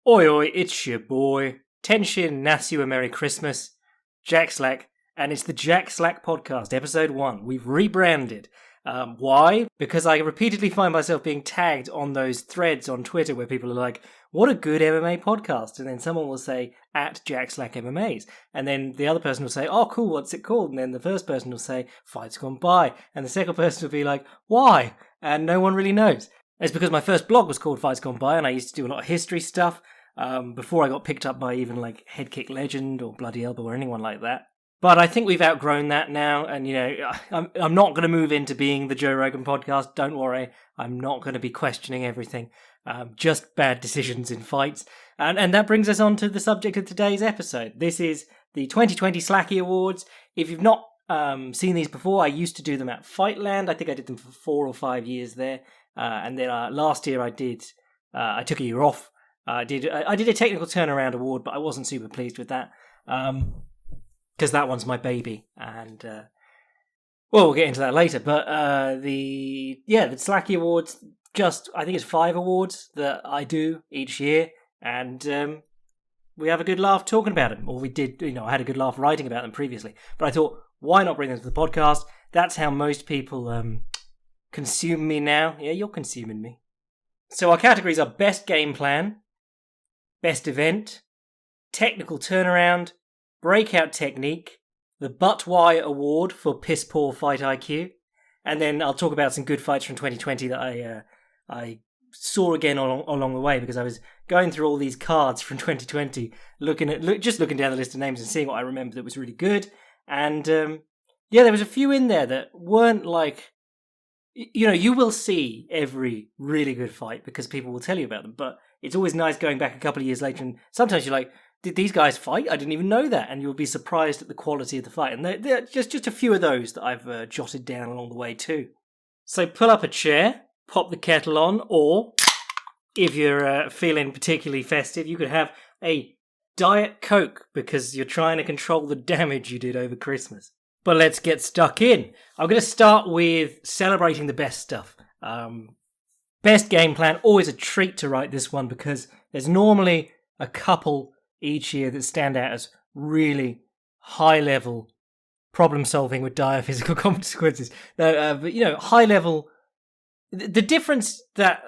Oi oi, it's your boy, Tenshin Nasu a Merry Christmas, Jack Slack, and it's the Jack Slack Podcast, Episode 1. We've rebranded. Why? Because I repeatedly find myself being tagged on those threads on Twitter where people are like, what a good MMA podcast, and then someone will say, at Jack Slack MMAs, and then the other person will say, oh cool, what's it called? And then the first person will say, Fights Gone By, and the second person will be like, why? And no one really knows. It's because my first blog was called Fights Gone By, and I used to do a lot of history stuff before I got picked up by even like Head Kick Legend or Bloody Elbow or anyone like that. But I think we've outgrown that now, and I'm not going to move into being the Joe Rogan podcast. Don't worry, I'm not going to be questioning everything. Just bad decisions in fights, and that brings us on to the subject of today's episode. This is the 2020 Slacky Awards. If you've not seen these before, I used to do them at Fightland. I think I did them for 4 or 5 years there. And then last year I took a year off. I did a technical turnaround award, but I wasn't super pleased with that because that one's my baby, and we'll get into that later. But the Slacky Awards, I think it's 5 awards that I do each year, and we have a good laugh talking about them. Or we did, I had a good laugh writing about them previously. But I thought, why not bring them to the podcast? That's how most people consume me now. Yeah, you're consuming me. So our categories are Best Game Plan, Best Event, Technical Turnaround, Breakout Technique, the But Why Award for Piss Poor Fight IQ, and then I'll talk about some good fights from 2020 that I saw again along the way, because I was going through all these cards from 2020, looking down the list of names and seeing what I remember that was really good. And there was a few in there that weren't like, you will see every really good fight because people will tell you about them, but it's always nice going back a couple of years later, and sometimes you're like, did these guys fight? I didn't even know that, and you'll be surprised at the quality of the fight. And there are just a few of those that I've jotted down along the way too. So pull up a chair, pop the kettle on, or if you're feeling particularly festive, you could have a Diet Coke because you're trying to control the damage you did over Christmas. But let's get stuck in. I'm going to start with celebrating the best stuff. Best Game Plan, always a treat to write this one because there's normally a couple each year that stand out as really high-level problem-solving with dire physical consequences. But high-level... The difference that...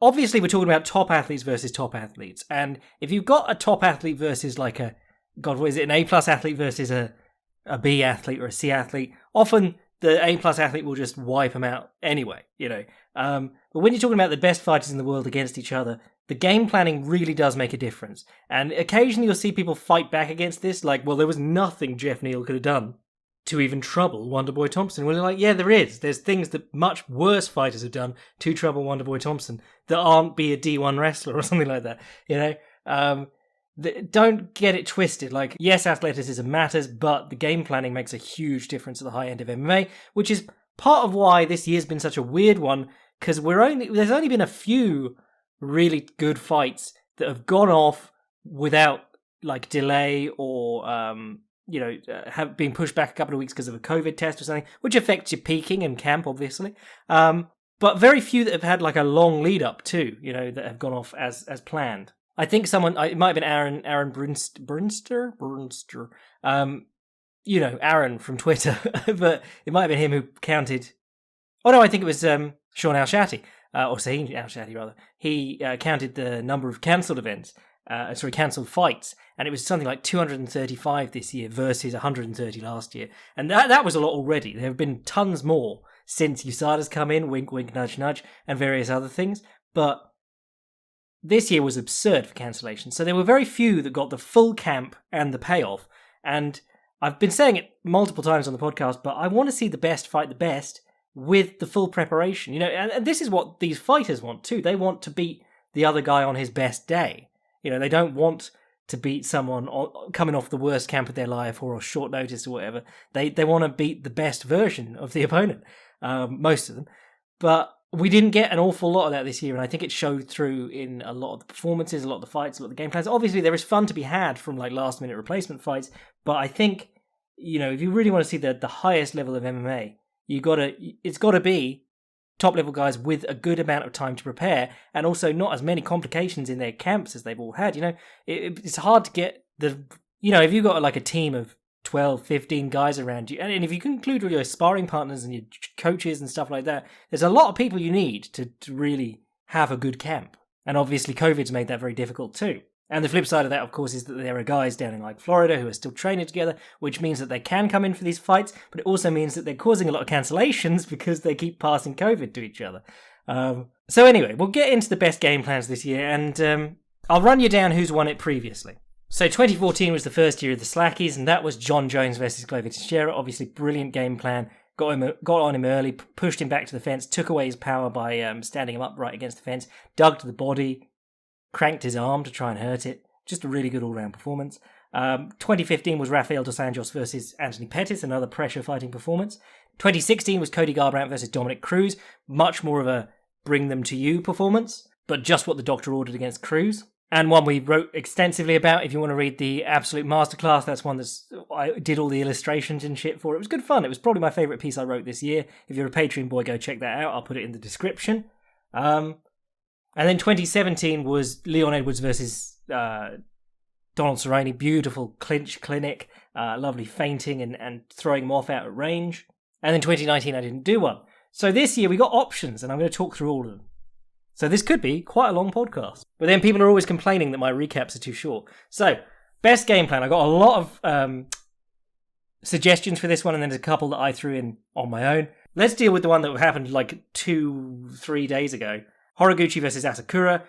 Obviously, we're talking about top athletes versus top athletes. And if you've got a top athlete versus like an A-plus athlete versus a B athlete or a C athlete, often the A-plus athlete will just wipe them out anyway, But when you're talking about the best fighters in the world against each other, the game planning really does make a difference. And occasionally you'll see people fight back against this, like, well, there was nothing Jeff Neal could have done to even trouble Wonderboy Thompson. Well, they're like, yeah, there is. There's things that much worse fighters have done to trouble Wonderboy Thompson that aren't be a D1 wrestler or something like that, Don't get it twisted. Like, yes, athleticism matters, but the game planning makes a huge difference at the high end of MMA, which is part of why this year's been such a weird one, because there's only been a few really good fights that have gone off without like delay or have been pushed back a couple of weeks because of a COVID test or something, which affects your peaking and camp, obviously. But very few that have had like a long lead up too, that have gone off as planned. I think it might have been Aaron Brunster, Aaron from Twitter, but it might have been him who counted. Oh no, I think it was Sean Al-Shatti, or Sahin Al-Shatti rather. He counted the number of cancelled events, cancelled fights, and it was something like 235 this year versus 130 last year. And that was a lot already. There have been tons more since USADA's come in, wink, wink, nudge, nudge, and various other things, but this year was absurd for cancellation. So there were very few that got the full camp and the payoff. And I've been saying it multiple times on the podcast, but I want to see the best fight the best with the full preparation. And this is what these fighters want too. They want to beat the other guy on his best day. They don't want to beat someone coming off the worst camp of their life or on short notice or whatever. They want to beat the best version of the opponent, most of them. But we didn't get an awful lot of that this year, and I think it showed through in a lot of the performances, a lot of the fights, a lot of the game plans. Obviously, there is fun to be had from like last-minute replacement fights, but I think, if you really want to see the highest level of MMA, it's got to be top-level guys with a good amount of time to prepare, and also not as many complications in their camps as they've all had. It's hard to get if you've got like a team of 12, 15 guys around you, and if you can include all your sparring partners and your coaches and stuff like that, there's a lot of people you need to really have a good camp. And obviously COVID's made that very difficult too. And the flip side of that, of course, is that there are guys down in like Florida who are still training together, which means that they can come in for these fights, but it also means that they're causing a lot of cancellations because they keep passing COVID to each other. So anyway, we'll get into the best game plans this year, and I'll run you down who's won it previously. So 2014 was the first year of the Slackies, and that was John Jones versus Glover Teixeira. Obviously, brilliant game plan. Got on him early, pushed him back to the fence, took away his power by standing him upright against the fence, dug to the body, cranked his arm to try and hurt it. Just a really good all-round performance. 2015 was Rafael dos Anjos versus Anthony Pettis, another pressure-fighting performance. 2016 was Cody Garbrandt versus Dominic Cruz, much more of a bring-them-to-you performance, but just what the doctor ordered against Cruz. And one we wrote extensively about. If you want to read the absolute masterclass, that's one I did all the illustrations and shit for. It was good fun. It was probably my favourite piece I wrote this year. If you're a Patreon boy, go check that out. I'll put it in the description. And then 2017 was Leon Edwards versus Donald Cerrone. Beautiful clinch clinic. Lovely feinting and throwing him off out at range. And then 2019, I didn't do one. So this year we got options, and I'm going to talk through all of them. So this could be quite a long podcast. But then people are always complaining that my recaps are too short. So, best game plan. I got a lot of suggestions for this one, and then there's a couple that I threw in on my own. Let's deal with the one that happened like 2-3 days ago. Horiguchi versus Asakura.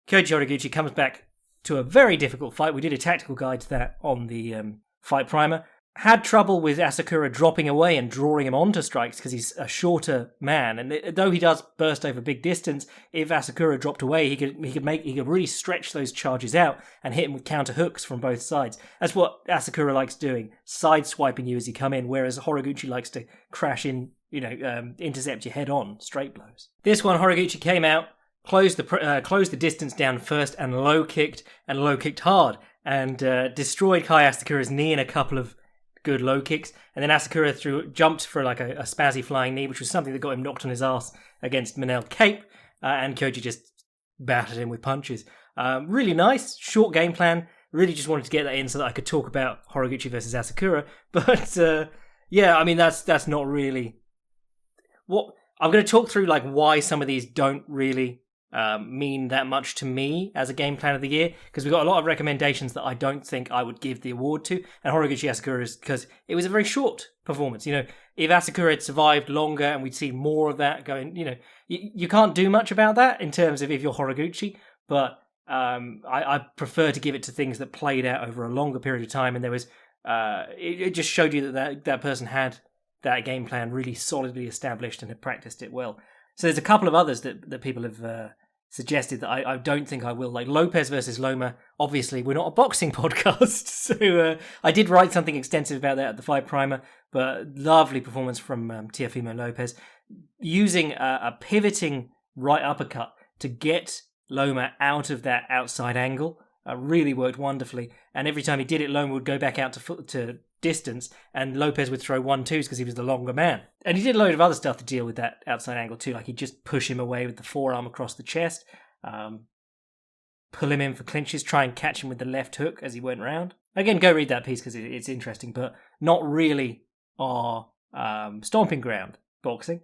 Kyoji Horiguchi comes back to a very difficult fight. We did a tactical guide to that on the fight primer. Had trouble with Asakura dropping away and drawing him onto strikes because he's a shorter man. And though he does burst over big distance, if Asakura dropped away, he could really stretch those charges out and hit him with counter hooks from both sides. That's what Asakura likes doing, side-swiping you as you come in, whereas Horiguchi likes to crash in, intercept you head on, straight blows. This one, Horiguchi came out, closed the distance down first and low kicked hard and destroyed Kai Asakura's knee in a couple of good low kicks, and then Asakura jumped for like a spazzy flying knee, which was something that got him knocked on his ass against Manel Cape, and Kyoji just battered him with punches. Really nice, short game plan. Really just wanted to get that in so that I could talk about Horiguchi versus Asakura, but yeah, I mean that's not really what I'm going to talk through, like why some of these don't really mean that much to me as a game plan of the year, because we've got a lot of recommendations that I don't think I would give the award to, and Horiguchi Asakura is because it was a very short performance. If Asakura had survived longer and we'd see more of that going, you can't do much about that in terms of if you're Horiguchi, but I prefer to give it to things that played out over a longer period of time, and there was it just showed you that person had that game plan really solidly established and had practiced it well. So there's a couple of others that people have suggested that I don't think I will, like Lopez versus Loma. Obviously, we're not a boxing podcast, so I did write something extensive about that at the fight primer, but lovely performance from Teofimo Lopez, using a pivoting right uppercut to get Loma out of that outside angle. Really worked wonderfully, and every time he did it, Loma would go back out to distance, and Lopez would throw 1-2s because he was the longer man. And he did a load of other stuff to deal with that outside angle too, like he'd just push him away with the forearm across the chest, pull him in for clinches, try and catch him with the left hook as he went round. Again, go read that piece because it's interesting, but not really our stomping ground, boxing.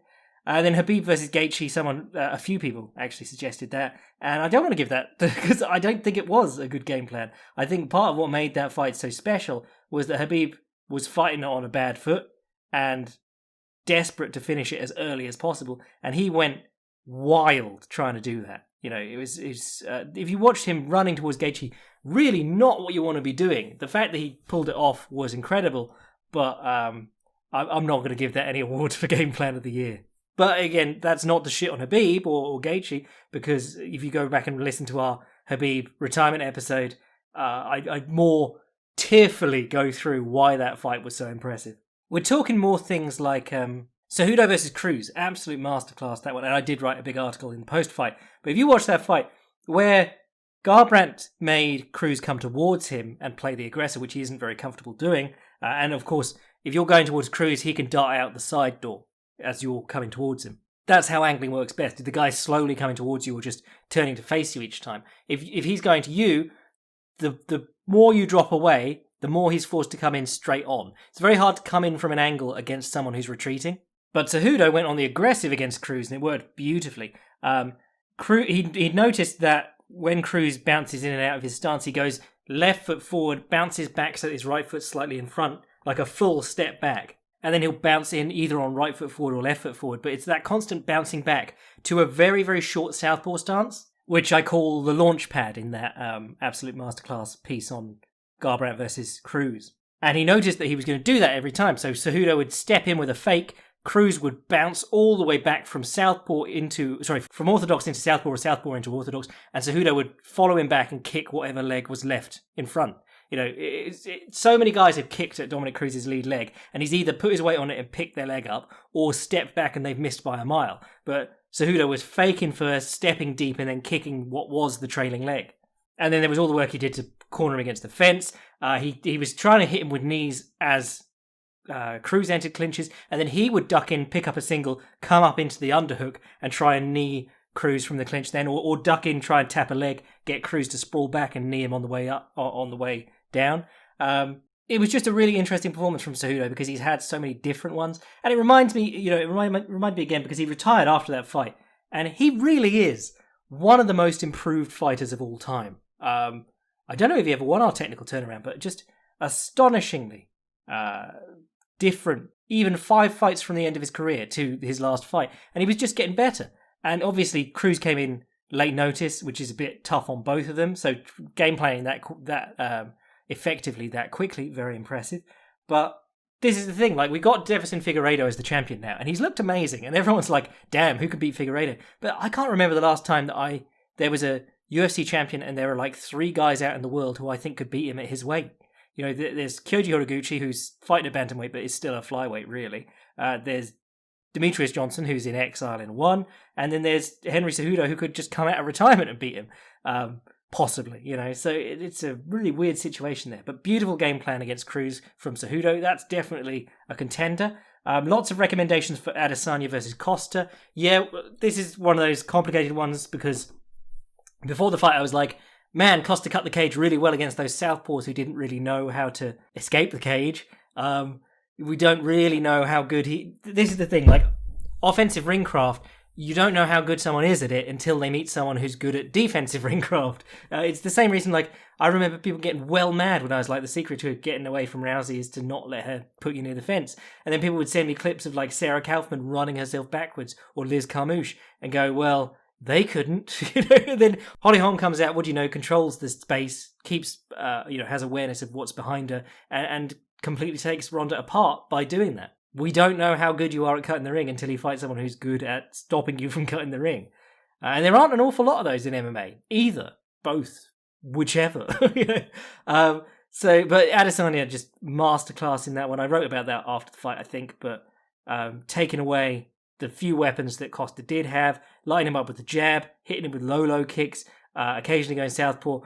And then Khabib versus Gaethje, a few people actually suggested that, and I don't want to give that because I don't think it was a good game plan. I think part of what made that fight so special was that Khabib was fighting on a bad foot and desperate to finish it as early as possible, and he went wild trying to do that. It was if you watched him running towards Gaethje, really not what you want to be doing. The fact that he pulled it off was incredible, but I'm not going to give that any award for game plan of the year. But again, that's not to shit on Khabib or Gaethje, because if you go back and listen to our Khabib retirement episode, I more tearfully go through why that fight was so impressive. We're talking more things like Cejudo versus Cruz, absolute masterclass, that one, and I did write a big article in the post-fight. But if you watch that fight, where Garbrandt made Cruz come towards him and play the aggressor, which he isn't very comfortable doing, and of course, if you're going towards Cruz, he can dart out the side door as you're coming towards him. That's how angling works best. If the guy's slowly coming towards you or just turning to face you each time. If he's going to you, the more you drop away, the more he's forced to come in straight on. It's very hard to come in from an angle against someone who's retreating. But Cejudo went on the aggressive against Cruz, and it worked beautifully. He'd noticed that when Cruz bounces in and out of his stance, he goes left foot forward, bounces back so that his right foot's slightly in front, like a full step back. And then he'll bounce in either on right foot forward or left foot forward. But it's that constant bouncing back to a very, very short southpaw stance, which I call the launch pad in that Absolute Masterclass piece on Garbrandt versus Cruz. And he noticed that he was going to do that every time. So Cejudo would step in with a fake, Cruz would bounce all the way back from from orthodox into southpaw or southpaw into orthodox, and Cejudo would follow him back and kick whatever leg was left in front. So many guys have kicked at Dominic Cruz's lead leg, and he's either put his weight on it and picked their leg up, or stepped back and they've missed by a mile. But Cejudo was faking first, stepping deep, and then kicking what was the trailing leg. And then there was all the work he did to corner him against the fence. He was trying to hit him with knees as Cruz entered clinches, and then he would duck in, pick up a single, come up into the underhook, and try and knee Cruz from the clinch then, or duck in, try and tap a leg, get Cruz to sprawl back and knee him on the way up, or on the way down. It was just a really interesting performance from Cejudo because he's had so many different ones, and it reminds me, it reminded me again because he retired after that fight, and he really is one of the most improved fighters of all time. I don't know if he ever won our technical turnaround, but just astonishingly different, even 5 fights from the end of his career to his last fight, and he was just getting better. And obviously Cruz came in late notice, which is a bit tough on both of them, so game planning that effectively that quickly, very impressive. But this is the thing, like, we got Deverson Figueiredo as the champion now, and he's looked amazing, and everyone's like, damn, who could beat Figueiredo? But I can't remember the last time that there was a UFC champion and there were like 3 guys out in the world who I think could beat him at his weight. There's Kyoji Horiguchi, who's fighting a bantamweight, but is still a flyweight, really. There's Demetrius Johnson, who's in exile in 1. And then there's Henry Cejudo, who could just come out of retirement and beat him. Possibly, So it's a really weird situation there. But beautiful game plan against Cruz from Cejudo. That's definitely a contender. Lots of recommendations for Adesanya versus Costa. Yeah, this is one of those complicated ones because before the fight I was like, man, Costa cut the cage really well against those southpaws who didn't really know how to escape the cage. We don't really know how good This is the thing, like, offensive ring craft, you don't know how good someone is at it until they meet someone who's good at defensive ring craft. It's the same reason, like, I remember people getting well mad when I was like, the secret to getting away from Rousey is to not let her put you near the fence. And then people would send me clips of, like, Sarah Kaufman running herself backwards, or Liz Carmouche, and go, well, they couldn't. Then Holly Holm comes out, controls the space, keeps, has awareness of what's behind her, and completely takes Ronda apart by doing that. We don't know how good you are at cutting the ring until you fight someone who's good at stopping you from cutting the ring. And there aren't an awful lot of those in MMA, either. Both. Whichever. But Adesanya just masterclass in that one. I wrote about that after the fight, I think, but taking away the few weapons that Costa did have, lighting him up with the jab, hitting him with low kicks, occasionally going southpaw,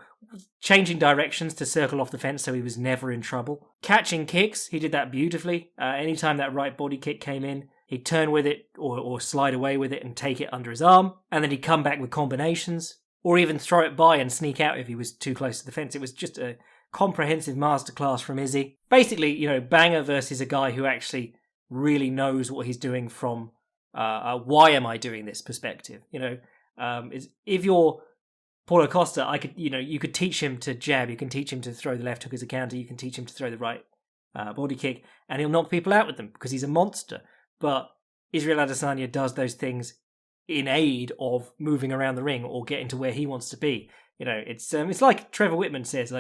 changing directions to circle off the fence so he was never in trouble. Catching kicks, he did that beautifully. Anytime that right body kick came in, he'd turn with it or slide away with it and take it under his arm, and then he'd come back with combinations, or even throw it by and sneak out if he was too close to the fence. It was just a comprehensive masterclass from Izzy. Basically, banger versus a guy who actually really knows what he's doing from why am I doing this perspective. If you're Paulo Costa, you could teach him to jab, you can teach him to throw the left hook as a counter, you can teach him to throw the right body kick, and he'll knock people out with them because he's a monster. But Israel Adesanya does those things in aid of moving around the ring or getting to where he wants to be. It's like Trevor Whitman says,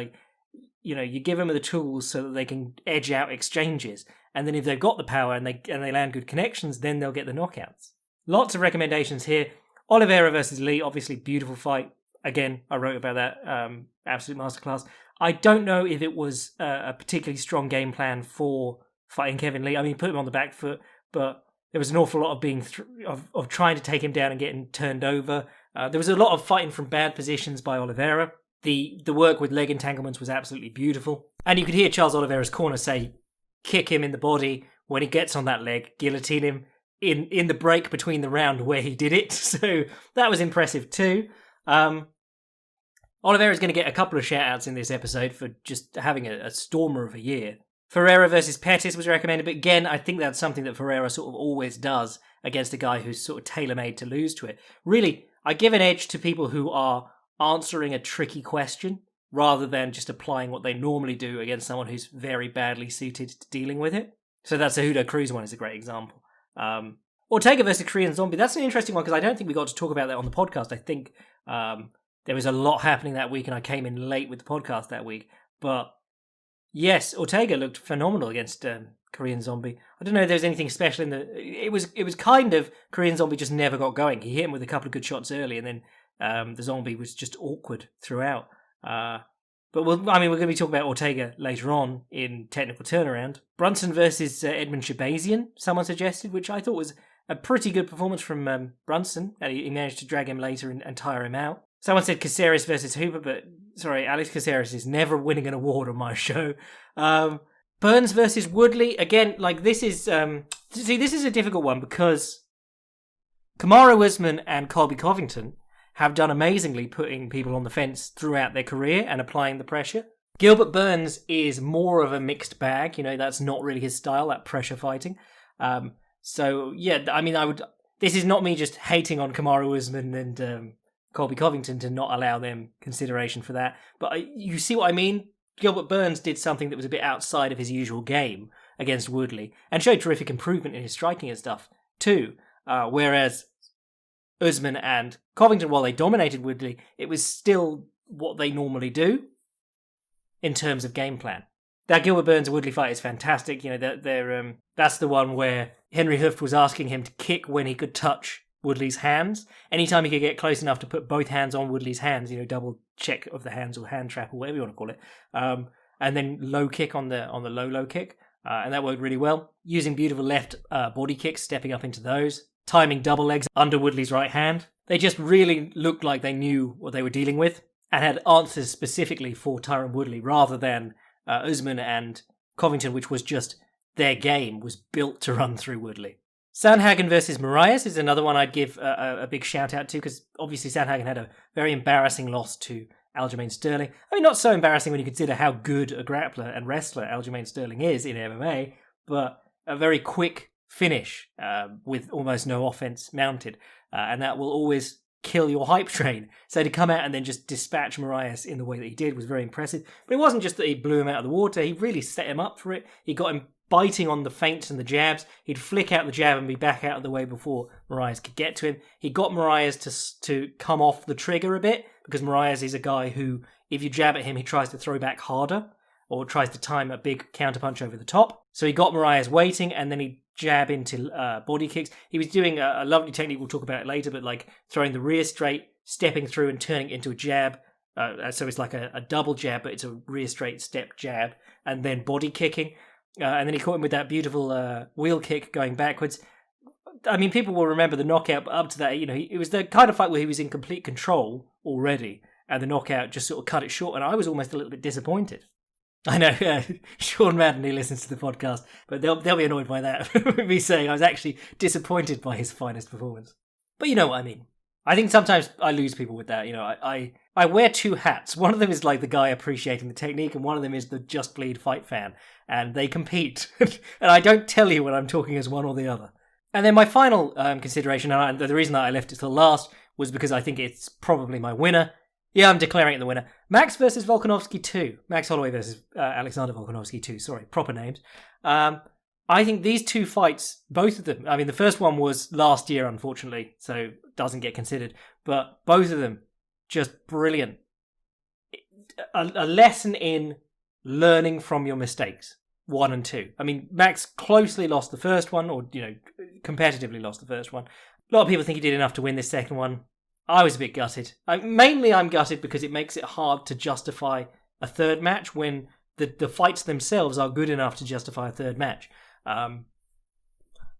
you give them the tools so that they can edge out exchanges, and then if they've got the power and they land good connections, then they'll get the knockouts. Lots of recommendations here. Oliveira versus Lee, obviously beautiful fight. Again, I wrote about that, absolute masterclass. I don't know if it was a particularly strong game plan for fighting Kevin Lee. I mean, put him on the back foot, but there was an awful lot of trying to take him down and getting turned over. There was a lot of fighting from bad positions by Oliveira. The work with leg entanglements was absolutely beautiful. And you could hear Charles Oliveira's corner say, kick him in the body. When he gets on that leg, guillotine him. in the break between the round where he did it. So that was impressive too. Oliveira's going to get a couple of shout-outs in this episode for just having a stormer of a year. Ferreira versus Pettis was recommended, but again, I think that's something that Ferreira sort of always does against a guy who's sort of tailor-made to lose to it. Really, I give an edge to people who are answering a tricky question rather than just applying what they normally do against someone who's very badly suited to dealing with it. So that Cejudo Cruz one is a great example. Ortega versus Korean Zombie, that's an interesting one because I don't think we got to talk about that on the podcast. I think there was a lot happening that week and I came in late with the podcast that week. But yes, Ortega looked phenomenal against Korean Zombie. I don't know if there was anything special in the... It was kind of... Korean Zombie just never got going. He hit him with a couple of good shots early and then the Zombie was just awkward throughout. But we're going to be talking about Ortega later on in Technical Turnaround. Brunson versus Edmund Shabazian, someone suggested, which I thought was a pretty good performance from Brunson. And he managed to drag him later and tire him out. Someone said Caceres versus Hooper, but sorry, Alex Caceres is never winning an award on my show. Burns versus Woodley, again, like this is... this is a difficult one because Kamaru Usman and Colby Covington have done amazingly putting people on the fence throughout their career and applying the pressure. Gilbert Burns is more of a mixed bag. You know, that's not really his style, that pressure fighting. So, yeah, I mean, this is not me just hating on Kamaru Usman and Colby Covington to not allow them consideration for that. But you see what I mean? Gilbert Burns did something that was a bit outside of his usual game against Woodley and showed terrific improvement in his striking and stuff too. Whereas Usman and Covington, while they dominated Woodley, it was still what they normally do in terms of game plan. That Gilbert Burns and Woodley fight is fantastic. You know, that's the one where Henry Hooft was asking him to kick when he could touch Woodley's hands. Anytime he could get close enough to put both hands on Woodley's hands, you know, double check of the hands or hand trap or whatever you want to call it, and then low kick on the low kick, and that worked really well. Using beautiful left body kicks, stepping up into those, timing double legs under Woodley's right hand. They just really looked like they knew what they were dealing with and had answers specifically for Tyron Woodley rather than Usman and Covington, which was just their game was built to run through Woodley. Sandhagen versus Moraes is another one I'd give a big shout out to because obviously Sandhagen had a very embarrassing loss to Aljamain Sterling. I mean, not so embarrassing when you consider how good a grappler and wrestler Aljamain Sterling is in MMA, but a very quick finish with almost no offense mounted, and that will always kill your hype train. So to come out and then just dispatch Moraes in the way that he did was very impressive. But it wasn't just that he blew him out of the water, he really set him up for it. He got him biting on the feints and the jabs. He'd flick out the jab and be back out of the way before Moraes could get to him. He got Moraes to come off the trigger a bit because Moraes is a guy who, if you jab at him, he tries to throw back harder or tries to time a big counterpunch over the top. So he got Moraes waiting and then he'd jab into body kicks. He was doing a lovely technique, we'll talk about it later, but like throwing the rear straight, stepping through and turning it into a jab. So it's like a double jab, but it's a rear straight step jab and then body kicking. And then he caught him with that beautiful wheel kick going backwards. I mean, people will remember the knockout, but up to that, you know, it was the kind of fight where he was in complete control already, and the knockout just sort of cut it short, and I was almost a little bit disappointed. I know, Sean Madden, he listens to the podcast, but they'll be annoyed by that, me saying I was actually disappointed by his finest performance. But you know what I mean. I think sometimes I lose people with that, you know, I wear two hats. One of them is like the guy appreciating the technique, and one of them is the Just Bleed fight fan. And they compete. And I don't tell you when I'm talking as one or the other. And then my final consideration, and the reason that I left it till last, was because I think it's probably my winner. Yeah, I'm declaring it the winner. Max versus Volkanovski 2. Max Holloway versus Alexander Volkanovski 2. Sorry, proper names. I think these two fights, both of them, I mean, the first one was last year, unfortunately, so doesn't get considered. But both of them, just brilliant. A lesson in learning from your mistakes, 1 and 2. I mean, Max closely lost the first one, or, you know, competitively lost the first one. A lot of people think he did enough to win this second one. I was a bit gutted. Mainly I'm gutted because it makes it hard to justify a third match when the fights themselves are good enough to justify a third match. I'm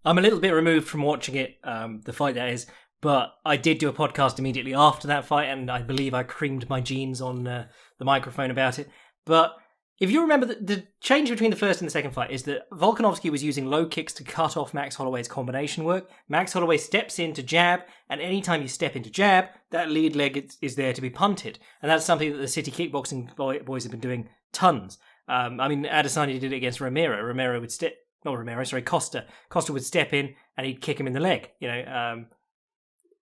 a little bit removed from watching it, the fight that is, but I did do a podcast immediately after that fight, and I believe I creamed my jeans on the microphone about it. But If you remember, the change between the first and the second fight is that Volkanovski was using low kicks to cut off Max Holloway's combination work. Max Holloway steps in to jab, and anytime you step into jab, that lead leg is there to be punted. And that's something that the City Kickboxing boys have been doing tons. Adesanya did it against Romero. Costa. Costa would step in, and he'd kick him in the leg.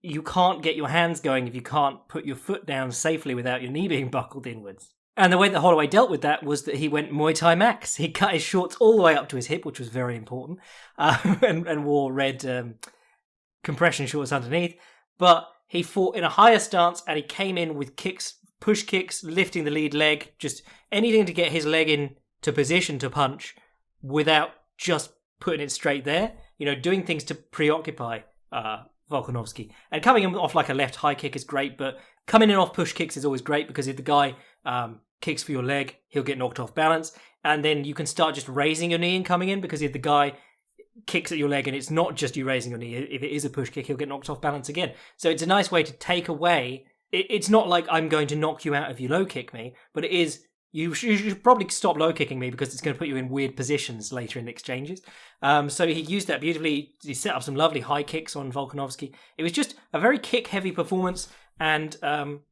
You can't get your hands going if you can't put your foot down safely without your knee being buckled inwards. And the way that Holloway dealt with that was that he went Muay Thai Max. He cut his shorts all the way up to his hip, which was very important, and wore red compression shorts underneath. But he fought in a higher stance, and he came in with kicks, push kicks, lifting the lead leg, just anything to get his leg in to position to punch without just putting it straight there. Doing things to preoccupy Volkanovski. And coming in off like a left high kick is great, but coming in off push kicks is always great because if the guy kicks for your leg, he'll get knocked off balance. And then you can start just raising your knee and coming in because if the guy kicks at your leg and it's not just you raising your knee, if it is a push kick, he'll get knocked off balance again. So it's a nice way to take away. It's not like I'm going to knock you out if you low kick me, but it is. You should probably stop low kicking me because it's going to put you in weird positions later in the exchanges. So he used that beautifully. He set up some lovely high kicks on Volkanovski. It was just a very kick-heavy performance, and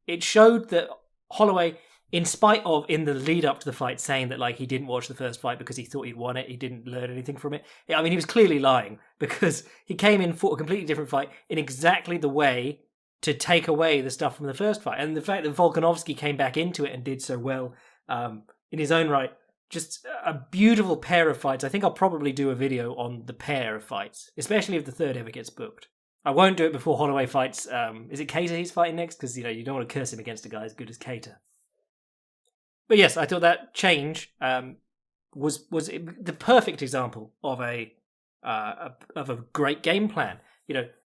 it showed that Holloway, in spite of in the lead-up to the fight saying that he didn't watch the first fight because he thought he'd won it, he didn't learn anything from it. He was clearly lying because he came in, fought a completely different fight in exactly the way to take away the stuff from the first fight. And the fact that Volkanovski came back into it and did so well in his own right, just a beautiful pair of fights. I think I'll probably do a video on the pair of fights, especially if the third ever gets booked. I won't do it before Holloway fights. Is it Cater he's fighting next? Because you don't want to curse him against a guy as good as Cater. But yes, I thought that change was the perfect example of a great game plan.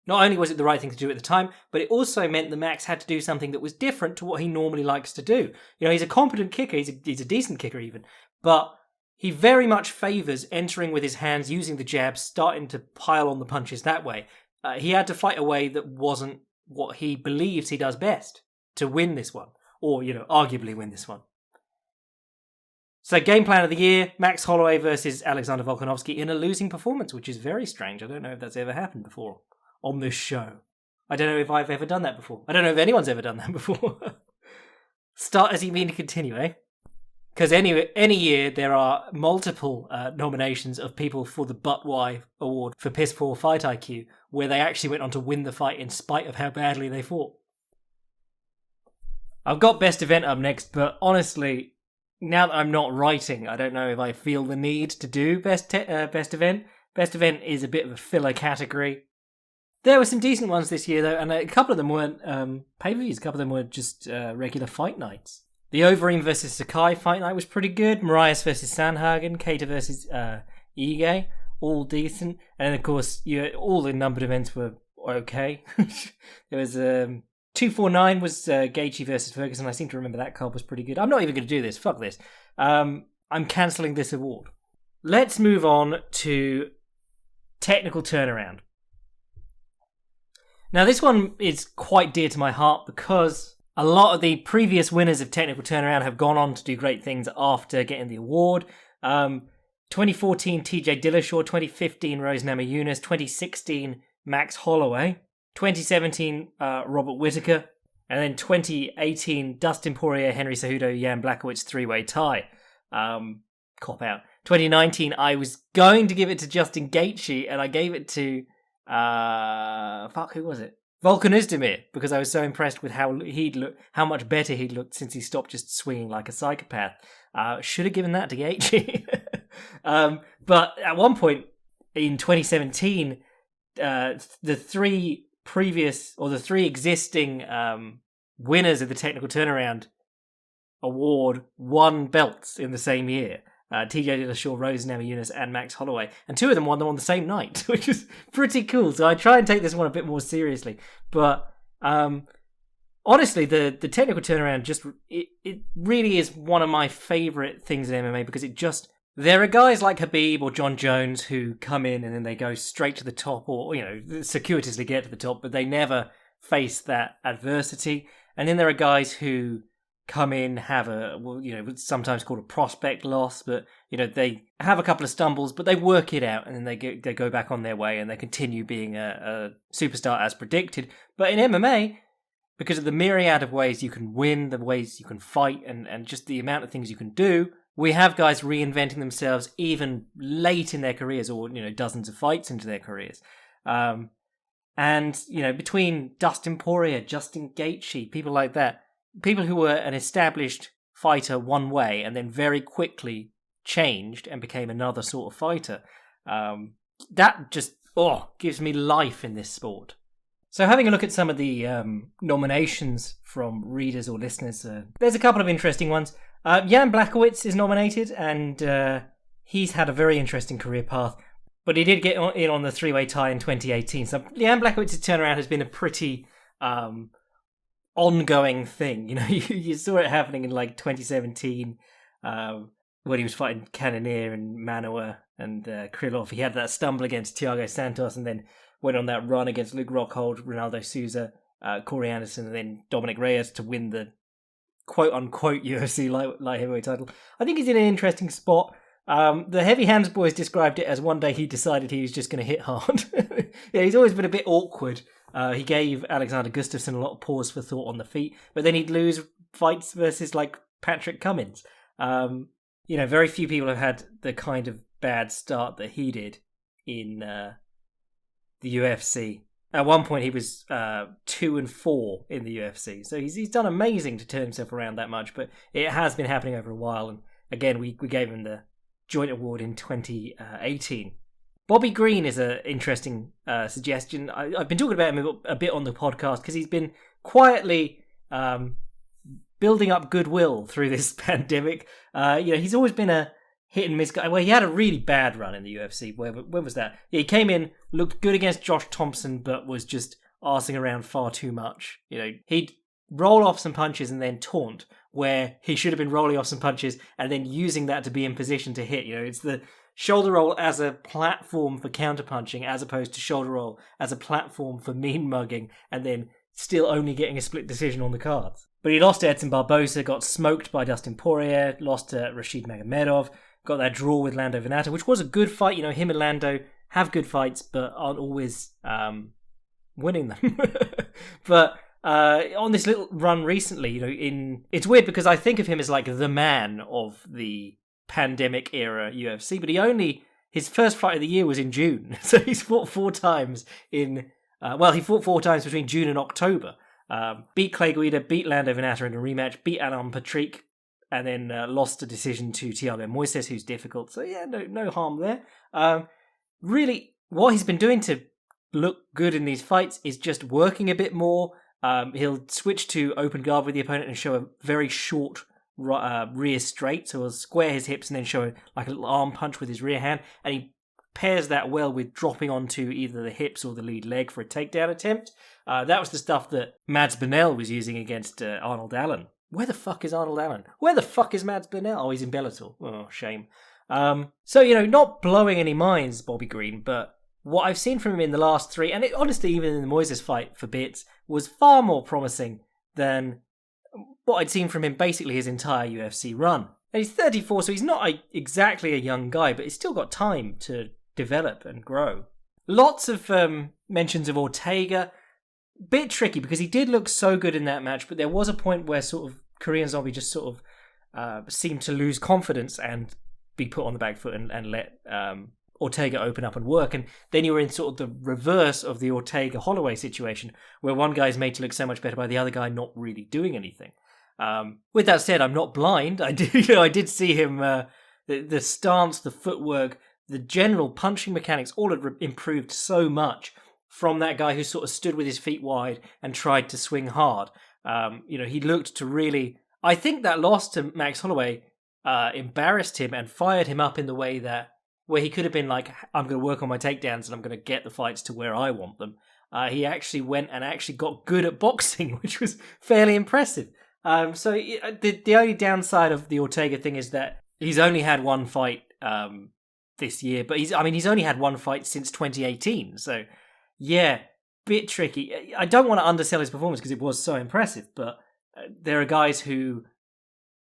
Not only was it the right thing to do at the time, but it also meant that Max had to do something that was different to what he normally likes to do. He's a competent kicker, he's a decent kicker even, but he very much favours entering with his hands, using the jab, starting to pile on the punches that way. He had to fight a way that wasn't what he believes he does best to win this one, or, arguably win this one. So game plan of the year, Max Holloway versus Alexander Volkanovski in a losing performance, which is very strange. I don't know if that's ever happened before on this show. I don't know if I've ever done that before. I don't know if anyone's ever done that before. Start as you mean to continue, eh? Because any year there are multiple nominations of people for the Butt Y Award for Piss Poor Fight IQ, where they actually went on to win the fight in spite of how badly they fought. I've got Best Event up next, but honestly, now that I'm not writing, I don't know if I feel the need to do Best Event. Best Event is a bit of a filler category. There were some decent ones this year, though, and a couple of them weren't pay-per-views. A couple of them were just regular fight nights. The Overeem versus Sakai fight night was pretty good. Marias versus Sandhagen. Cater versus Ige. All decent. And then, of course, all the numbered events were okay. There was 249 was Gaethje versus Ferguson. I seem to remember that card was pretty good. I'm not even going to do this. Fuck this. I'm cancelling this award. Let's move on to technical turnaround. Now, this one is quite dear to my heart because a lot of the previous winners of Technical Turnaround have gone on to do great things after getting the award. 2014, TJ Dillashaw. 2015, Rose Namajunas. 2016, Max Holloway. 2017, Robert Whittaker. And then 2018, Dustin Poirier, Henry Cejudo, Jan Blachowicz, three-way tie. Cop out. 2019, I was going to give it to Justin Gaethje, and I gave it to... who was it? Volkan Oezdemir, because I was so impressed with how much better he'd looked since he stopped just swinging like a psychopath. Should have given that to Gaethje. But at one point in 2017, the three existing winners of the Technical Turnaround Award won belts in the same year. TJ Dillashaw, Rose Namajunas, and Max Holloway. And two of them won them on the same night, which is pretty cool. So I try and take this one a bit more seriously. But honestly, the technical turnaround it really is one of my favourite things in MMA because there are guys like Khabib or John Jones who come in and then they go straight to the top or, circuitously get to the top, but they never face that adversity. And then there are guys who come in, have what's sometimes called a prospect loss, but they have a couple of stumbles, but they work it out, and then they go back on their way, and they continue being a superstar as predicted. But in MMA, because of the myriad of ways you can win, the ways you can fight, and just the amount of things you can do, we have guys reinventing themselves even late in their careers, or dozens of fights into their careers. And between Dustin Poirier, Justin Gaethje, people like that, people who were an established fighter one way and then very quickly changed and became another sort of fighter, that just gives me life in this sport. So having a look at some of the nominations from readers or listeners, there's a couple of interesting ones. Jan Blachowicz is nominated, and he's had a very interesting career path, but he did get in on the three-way tie in 2018. So Jan Blachowicz's turnaround has been a pretty ongoing thing. You saw it happening in like 2017 when he was fighting Cannonier and Manoa and Krylov. He had that stumble against Thiago Santos, and then went on that run against Luke Rockhold, Ronaldo Souza, Corey Anderson, and then Dominic Reyes to win the quote-unquote UFC light heavyweight title. I think he's in an interesting spot. The Heavy Hands boys described it as one day he decided he was just going to hit hard. Yeah, he's always been a bit awkward. He gave Alexander Gustafsson a lot of pause for thought on the feet, but then he'd lose fights versus like Patrick Cummins. Very few people have had the kind of bad start that he did in the UFC. At one point, he was 2-4 in the UFC, so he's done amazing to turn himself around that much. But it has been happening over a while, and again, we gave him the joint award in 2018. Bobby Green is an interesting suggestion. I've been talking about him a bit on the podcast because he's been quietly building up goodwill through this pandemic. He's always been a hit and miss guy. Well, he had a really bad run in the UFC. When was that? Yeah, he came in, looked good against Josh Thompson, but was just arsing around far too much. He'd roll off some punches and then taunt, where he should have been rolling off some punches and then using that to be in position to hit. It's the shoulder roll as a platform for counterpunching, as opposed to shoulder roll as a platform for mean mugging, and then still only getting a split decision on the cards. But he lost to Edson Barbosa, got smoked by Dustin Poirier, lost to Rashid Magomedov, got that draw with Lando Venata, which was a good fight. Him and Lando have good fights, but aren't always winning them. But on this little run recently, it's weird because I think of him as like the man of the pandemic era UFC, but his first fight of the year was in June, so he's fought 4 times he fought 4 times between June and October. Beat Clay Guida, beat Lando Venata in a rematch, beat Alan Patrick, and then lost a decision to Thiago Moises, who's difficult. So yeah, no harm there. Really, what he's been doing to look good in these fights is just working a bit more. He'll switch to open guard with the opponent and show a very short rear straight, so he'll square his hips and then show like a little arm punch with his rear hand, and he pairs that well with dropping onto either the hips or the lead leg for a takedown attempt. That was the stuff that Mads Burnell was using against Arnold Allen. Where the fuck is Arnold Allen? Where the fuck is Mads Burnell? Oh, he's in Bellator. Oh, shame. So, not blowing any minds, Bobby Green, but what I've seen from him in the last 3, and honestly, even in the Moises fight for bits, was far more promising than what I'd seen from him basically his entire UFC run. And he's 34, so he's not exactly a young guy, but he's still got time to develop and grow. Lots of mentions of Ortega. Bit tricky because he did look so good in that match, but there was a point where sort of Korean Zombie just sort of seemed to lose confidence and be put on the back foot and let Ortega open up and work. And then you were in sort of the reverse of the Ortega-Holloway situation, where one guy's made to look so much better by the other guy not really doing anything. With that said, I'm not blind. I did see him, the stance, the footwork, the general punching mechanics all had improved so much from that guy who sort of stood with his feet wide and tried to swing hard. He looked to really... I think that loss to Max Holloway embarrassed him and fired him up in the way that where he could have been like, I'm going to work on my takedowns and I'm going to get the fights to where I want them. He actually went and actually got good at boxing, which was fairly impressive. So the only downside of the Ortega thing is that he's only had one fight this year, but he's only had one fight since 2018. So yeah, bit tricky. I don't want to undersell his performance because it was so impressive, but there are guys who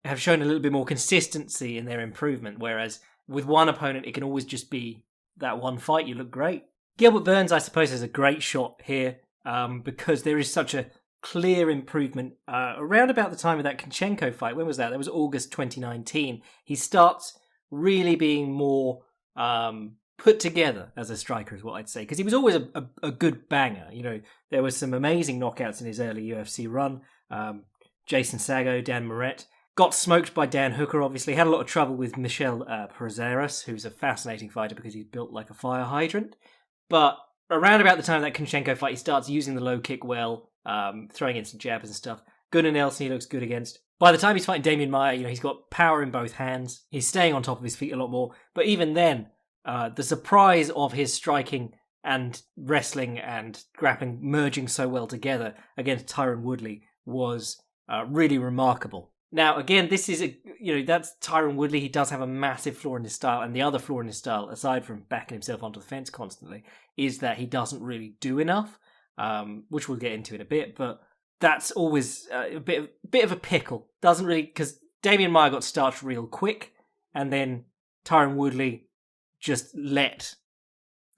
have shown a little bit more consistency in their improvement, whereas with one opponent, it can always just be that one fight, you look great. Gilbert Burns, I suppose, has a great shot here because there is such a clear improvement around about the time of that Konchenko fight. When was that? That was August 2019. He starts really being more put together as a striker, is what I'd say, because he was always a good banger. You know, there was some amazing knockouts in his early UFC run. Jason Sago, Dan Moret. Got smoked by Dan Hooker, obviously. Had a lot of trouble with Michel Prazeres, who's a fascinating fighter because he's built like a fire hydrant. But around about the time of that Konchenko fight, he starts using the low kick well, throwing in some jabs and stuff. Gunnar Nelson, he looks good against. By the time he's fighting Damian Maia, you know, he's got power in both hands. He's staying on top of his feet a lot more. But even then, the surprise of his striking and wrestling and grappling merging so well together against Tyron Woodley was really remarkable. Now, again, this is, that's Tyron Woodley. He does have a massive flaw in his style. And the other flaw in his style, aside from backing himself onto the fence constantly, is that he doesn't really do enough, which we'll get into in a bit. But that's always a bit of a pickle. Doesn't really, because Damian Maia got starched real quick. And then Tyron Woodley just let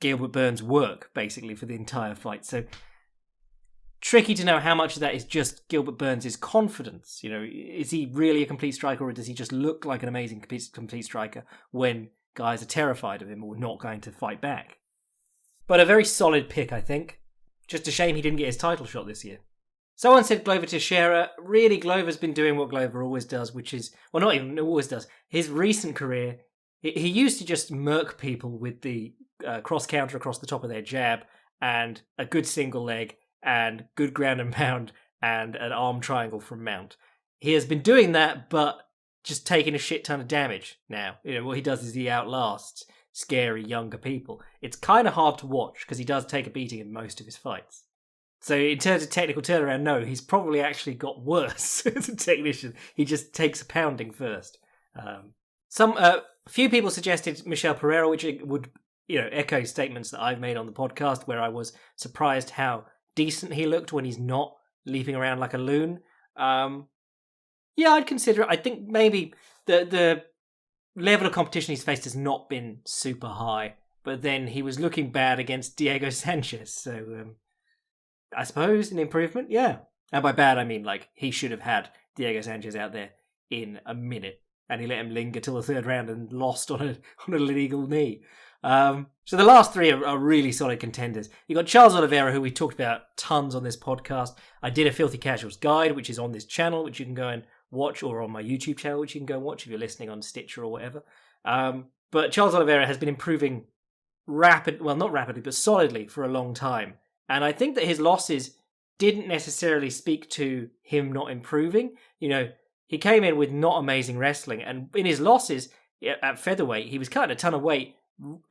Gilbert Burns work, basically, for the entire fight. So tricky to know how much of that is just Gilbert Burns' confidence. You know, is he really a complete striker, or does he just look like an amazing complete striker when guys are terrified of him or not going to fight back? But a very solid pick, I think. Just a shame he didn't get his title shot this year. Someone said Glover Teixeira. Really, Glover's been doing what Glover always does, which is, well, not even always does. His recent career, he used to just murk people with the cross counter across the top of their jab and a good single leg and good ground and pound and an arm triangle from mount. He has been doing that, but just taking a shit ton of damage now. You know, what he does is he outlasts scary younger people. It's kind of hard to watch because he does take a beating in most of his fights. So in terms of technical turnaround, no, he's probably actually got worse as a technician. He just takes a pounding first. A few people suggested Michel Pereira, which would echo statements that I've made on the podcast, where I was surprised how decent he looked when he's not leaping around like a loon. I'd consider it. I think maybe the level of competition he's faced has not been super high, but then he was looking bad against Diego Sanchez, so I suppose an improvement, yeah. And by bad, I mean like he should have had Diego Sanchez out there in a minute, and he let him linger till the third round and lost on an illegal knee. So the last three are really solid contenders. You've got Charles Oliveira, who we talked about tons on this podcast. I did a Filthy Casuals guide, which is on this channel, which you can go and watch, or on my YouTube channel, which you can go and watch if you're listening on Stitcher or whatever. But Charles Oliveira has been improving not rapidly, but solidly for a long time. And I think that his losses didn't necessarily speak to him not improving. You know, he came in with not amazing wrestling, and in his losses at featherweight, he was cutting a ton of weight,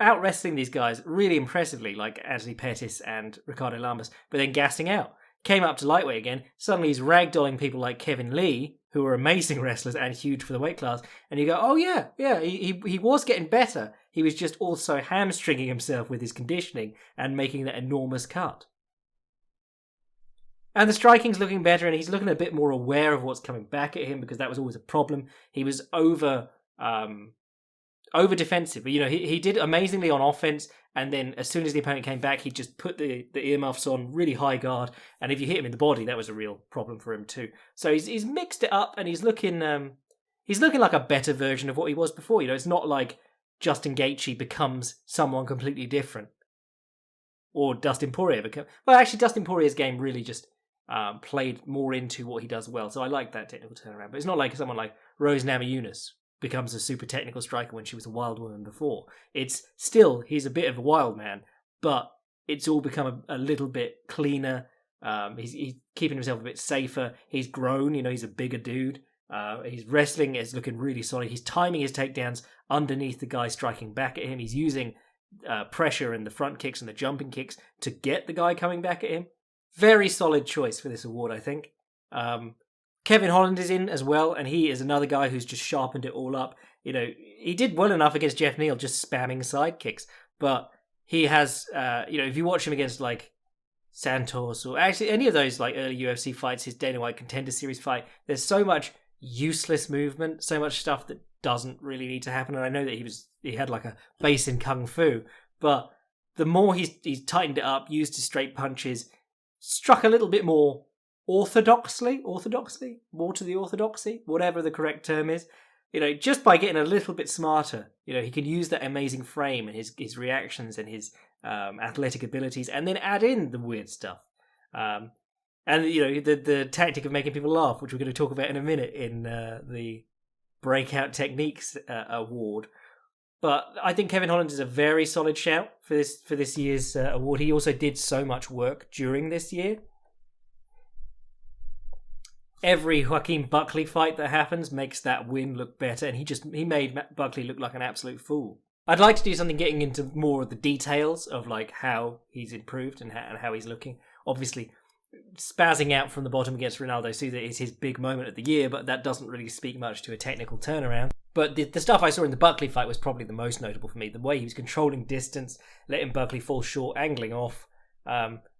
out wrestling these guys really impressively, like Anthony Pettis and Ricardo Lamas, but then gassing out. Came up to lightweight again. Suddenly he's ragdolling people like Kevin Lee, who are amazing wrestlers and huge for the weight class. And you go, oh yeah, he was getting better. He was just also hamstringing himself with his conditioning and making that enormous cut. And the striking's looking better, and he's looking a bit more aware of what's coming back at him, because that was always a problem. He was over defensive. But, he did amazingly on offense, and then as soon as the opponent came back, he just put the earmuffs on, really high guard, and if you hit him in the body, that was a real problem for him too. So he's mixed it up, and he's looking like a better version of what he was before. It's not like Justin Gaethje becomes someone completely different, or Dustin Poirier becomes. Well, actually, Dustin Poirier's game really just played more into what he does well, so I like that technical turnaround. But it's not like someone like Rose Namajunas becomes a super technical striker when she was a wild woman before. It's still, he's a bit of a wild man, but it's all become a little bit cleaner. He's keeping himself a bit safer. He's grown, he's a bigger dude. His wrestling is looking really solid. He's timing his takedowns underneath the guy striking back at him. He's using pressure and the front kicks and the jumping kicks to get the guy coming back at him. Very solid choice for this award, I think. Kevin Holland is in as well, and he is another guy who's just sharpened it all up. He did well enough against Jeff Neal, just spamming side kicks, but he has, if you watch him against like Santos or actually any of those like early UFC fights, his Dana White Contender Series fight, there's so much useless movement, so much stuff that doesn't really need to happen. And I know that he had like a base in kung fu, but the more he's tightened it up, used his straight punches, struck a little bit more orthodoxly, more to the orthodoxy, whatever the correct term is. Just by getting a little bit smarter, he can use that amazing frame and his reactions and his athletic abilities, and then add in the weird stuff. And the tactic of making people laugh, which we're going to talk about in a minute in the Breakout Techniques award. But I think Kevin Holland is a very solid shout for this year's award. He also did so much work during this year. Every Joaquin Buckley fight that happens makes that win look better, and he made Buckley look like an absolute fool. I'd like to do something getting into more of the details of like how he's improved and how he's looking. Obviously, spazzing out from the bottom against Ronaldo Sousa is his big moment of the year, but that doesn't really speak much to a technical turnaround. But the stuff I saw in the Buckley fight was probably the most notable for me. The way he was controlling distance, letting Buckley fall short, angling off.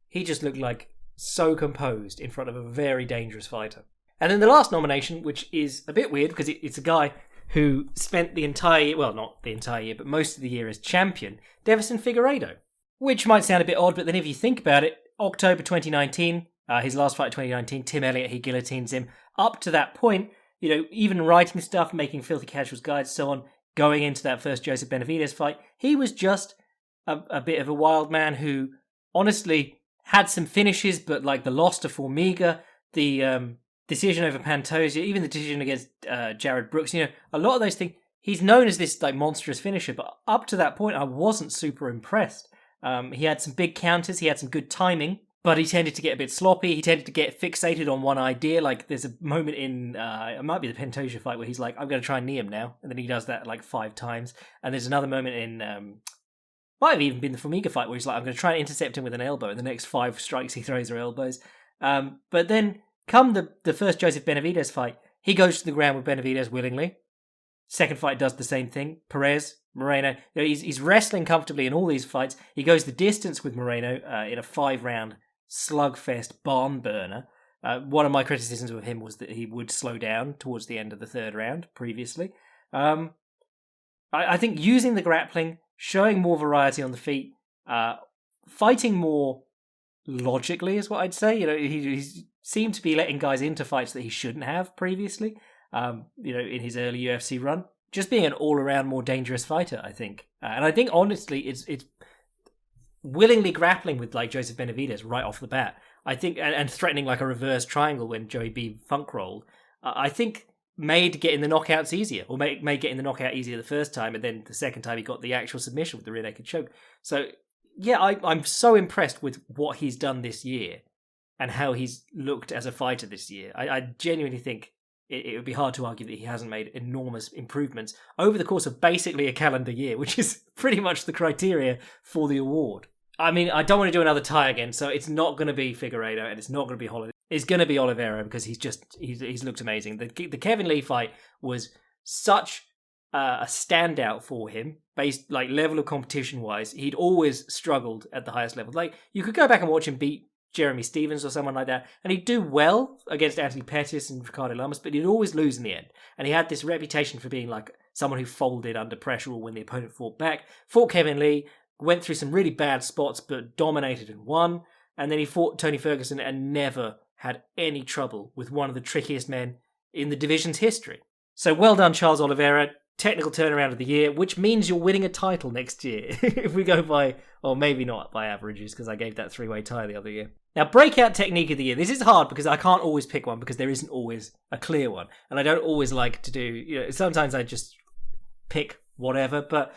He just looked like so composed in front of a very dangerous fighter. And then the last nomination, which is a bit weird because it's a guy who spent the entire year, well, not the entire year, but most of the year as champion, Davison Figueiredo. Which might sound a bit odd, but then if you think about it, October 2019, his last fight 2019, Tim Elliott, he guillotines him. Up to that point, even writing stuff, making Filthy Casuals guides, so on, going into that first Joseph Benavidez fight, he was just a bit of a wild man who honestly had some finishes, but like the loss to Formiga, the decision over Pantoja, even the decision against Jared Brooks, a lot of those things, he's known as this like monstrous finisher, but up to that point, I wasn't super impressed. He had some big counters, he had some good timing, but he tended to get a bit sloppy. He tended to get fixated on one idea. Like there's a moment in, it might be the Pantoja fight where he's like, I'm going to try and knee him now. And then he does that like 5 times. And there's another moment in, might have even been the Formiga fight where he's like, I'm going to try and intercept him with an elbow. And the next 5 strikes he throws are elbows. But then come the first Joseph Benavidez fight, he goes to the ground with Benavidez willingly. Second fight does the same thing. Perez, Moreno, he's wrestling comfortably in all these fights. He goes the distance with Moreno in a 5-round slugfest barn burner. One of my criticisms of him was that he would slow down towards the end of the 3rd round previously. I think using the grappling, showing more variety on the feet, fighting more logically is what I'd say. He seemed to be letting guys into fights that he shouldn't have previously, in his early UFC run. Just being an all-around more dangerous fighter, I think. And I think, honestly, it's willingly grappling with like Joseph Benavidez right off the bat. I think, and threatening like a reverse triangle when Joey B funk rolled, I think made getting the knockouts easier, or made getting the knockout easier the first time, and then the second time he got the actual submission with the rear naked choke. So yeah, I'm so impressed with what he's done this year and how he's looked as a fighter this year. I genuinely think it would be hard to argue that he hasn't made enormous improvements over the course of basically a calendar year, which is pretty much the criteria for the award. I mean, I don't want to do another tie again, so it's not going to be Figueiredo and it's not going to be Holland. It's going to be Oliveira because he's looked amazing. The Kevin Lee fight was such a standout for him, based like level of competition wise. He'd always struggled at the highest level. Like you could go back and watch him beat Jeremy Stevens or someone like that, and he'd do well against Anthony Pettis and Ricardo Lamas, but he'd always lose in the end. And he had this reputation for being like someone who folded under pressure or when the opponent fought back. Fought Kevin Lee, went through some really bad spots, but dominated and won. And then he fought Tony Ferguson and never had any trouble with one of the trickiest men in the division's history. So well done, Charles Oliveira. Technical turnaround of the year, which means you're winning a title next year. If we go by, or maybe not by averages, because I gave that 3-way tie the other year. Now, breakout technique of the year. This is hard because I can't always pick one because there isn't always a clear one. And I don't always like to do, sometimes I just pick whatever. But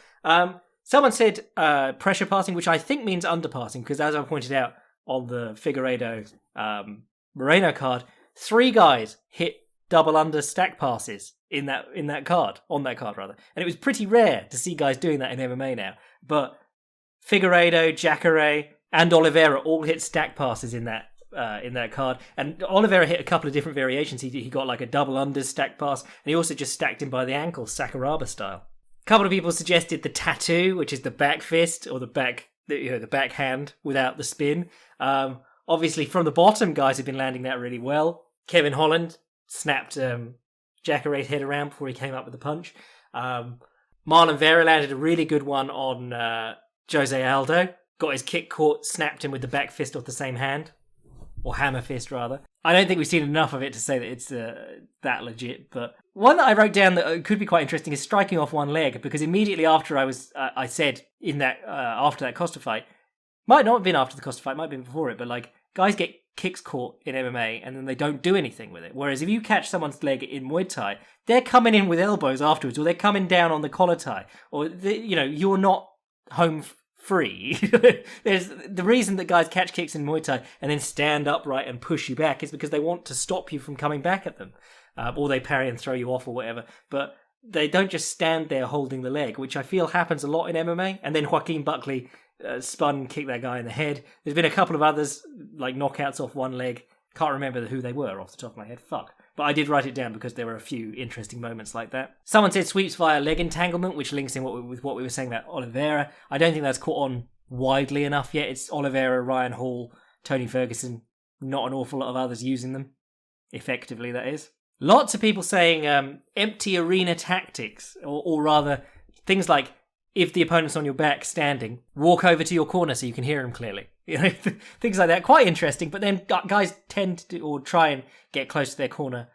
someone said pressure passing, which I think means underpassing, because as I pointed out on the Figueiredo Moreno card, 3 guys hit double under stack passes on that card, and it was pretty rare to see guys doing that in MMA now. But Figueiredo, Jacare, and Oliveira all hit stack passes in that card, and Oliveira hit a couple of different variations. He got like a double under stack pass, and he also just stacked him by the ankle, Sakuraba style. A couple of people suggested the tattoo, which is the back fist or the backhand without the spin. Obviously, from the bottom, guys have been landing that really well. Kevin Holland snapped Jacare's head around before he came up with the punch. Marlon Vera landed a really good one on Jose Aldo. Got his kick caught, snapped him with the back fist off the same hand. Or hammer fist, rather. I don't think we've seen enough of it to say that it's that legit, but one that I wrote down that could be quite interesting is striking off one leg, because immediately after I said in that after that Costa fight, might not have been after the Costa fight, might have been before it, but like guys get kicks caught in MMA and then they don't do anything with it. Whereas if you catch someone's leg in Muay Thai, they're coming in with elbows afterwards, or they're coming down on the collar tie, or you're not home free. There's the reason that guys catch kicks in Muay Thai and then stand upright and push you back is because they want to stop you from coming back at them, or they parry and throw you off or whatever. But they don't just stand there holding the leg, which I feel happens a lot in MMA. And then Joaquin Buckley spun and kicked that guy in the head. There's been a couple of others like knockouts off one leg. Can't remember who they were off the top of my head. Fuck. But I did write it down because there were a few interesting moments like that. Someone said sweeps via leg entanglement, which links in with what we were saying about Oliveira. I don't think that's caught on widely enough yet. It's Oliveira, Ryan Hall, Tony Ferguson. Not an awful lot of others using them. Effectively, that is. Lots of people saying empty arena tactics, or rather things like, if the opponent's on your back standing, walk over to your corner so you can hear him clearly. Things like that. Quite interesting. But then guys tend to or try and get close to their corner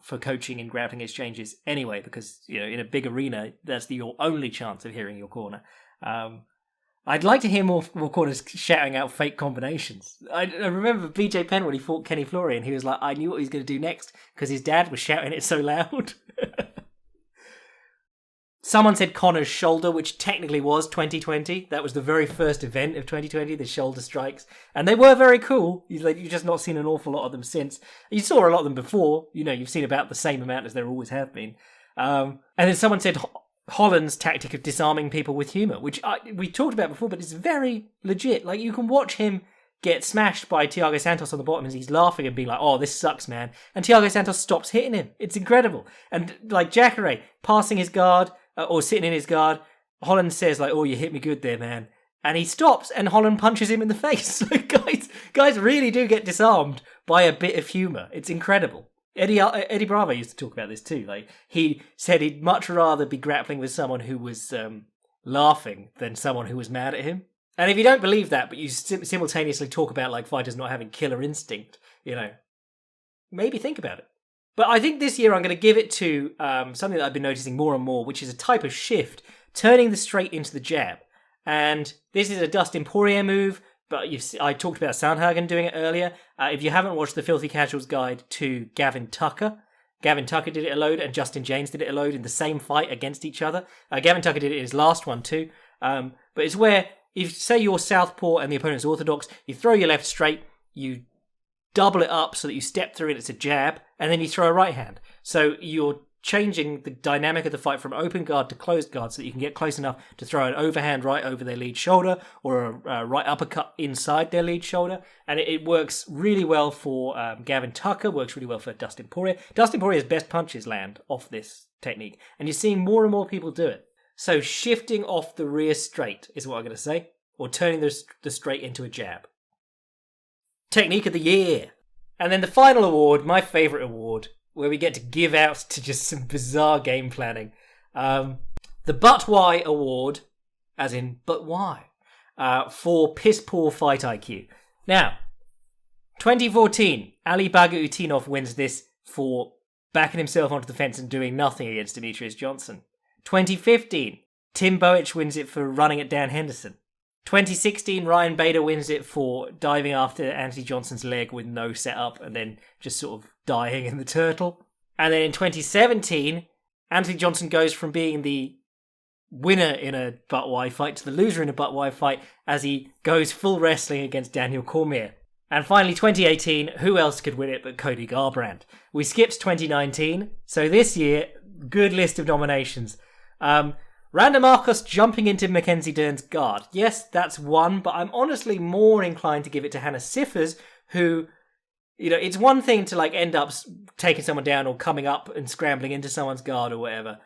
for coaching and grappling exchanges anyway, because in a big arena, that's your only chance of hearing your corner. I'd like to hear more corners shouting out fake combinations. I remember BJ Penn when he fought Kenny Florian. He was like, I knew what he was going to do next because his dad was shouting it so loud. Someone said Connor's shoulder, which technically was 2020. That was the very first event of 2020, the shoulder strikes. And they were very cool. You've just not seen an awful lot of them since. You saw a lot of them before. You've seen about the same amount as there always have been. And then someone said Holland's tactic of disarming people with humour, which we talked about before, but it's very legit. Like, you can watch him get smashed by Thiago Santos on the bottom as he's laughing and being like, oh, this sucks, man. And Thiago Santos stops hitting him. It's incredible. And like Jacare passing his guard, or sitting in his guard, Holland says like, oh, you hit me good there, man. And he stops and Holland punches him in the face. Like, guys really do get disarmed by a bit of humour. It's incredible. Eddie Bravo used to talk about this too. Like, he said he'd much rather be grappling with someone who was laughing than someone who was mad at him. And if you don't believe that, but you simultaneously talk about like fighters not having killer instinct, maybe think about it. But I think this year I'm going to give it to something that I've been noticing more and more, which is a type of shift, turning the straight into the jab. And this is a Dustin Poirier move, but I talked about Sandhagen doing it earlier. If you haven't watched the Filthy Casuals guide to Gavin Tucker did it a load, and Justin James did it a load in the same fight against each other. Gavin Tucker did it in his last one too. But it's where, if say you're southpaw and the opponent's orthodox, you throw your left straight, you double it up so that you step through and it's a jab, and then you throw a right hand. So you're changing the dynamic of the fight from open guard to closed guard so that you can get close enough to throw an overhand right over their lead shoulder or a right uppercut inside their lead shoulder. And it works really well for Gavin Tucker, works really well for Dustin Poirier. Dustin Poirier's best punches land off this technique, and you're seeing more and more people do it. So shifting off the rear straight is what I'm going to say, or turning the straight into a jab. Technique of the year. And then the final award, my favourite award, where we get to give out to just some bizarre game planning. The But Why Award, as in But Why, for piss poor fight IQ. Now, 2014, Ali Bagautinov wins this for backing himself onto the fence and doing nothing against Demetrius Johnson. 2015, Tim Boetsch wins it for running at Dan Henderson. 2016, Ryan Bader wins it for diving after Anthony Johnson's leg with no setup and then just sort of dying in the turtle. And then in 2017, Anthony Johnson goes from being the winner in a But Why fight to the loser in a But Why fight as he goes full wrestling against Daniel Cormier. And finally, 2018, who else could win it but Cody Garbrandt? We skipped 2019, so this year, good list of nominations. Randa Marcos jumping into Mackenzie Dern's guard. Yes, that's one, but I'm honestly more inclined to give it to Hannah Siffers, who, it's one thing to like end up taking someone down or coming up and scrambling into someone's guard or whatever.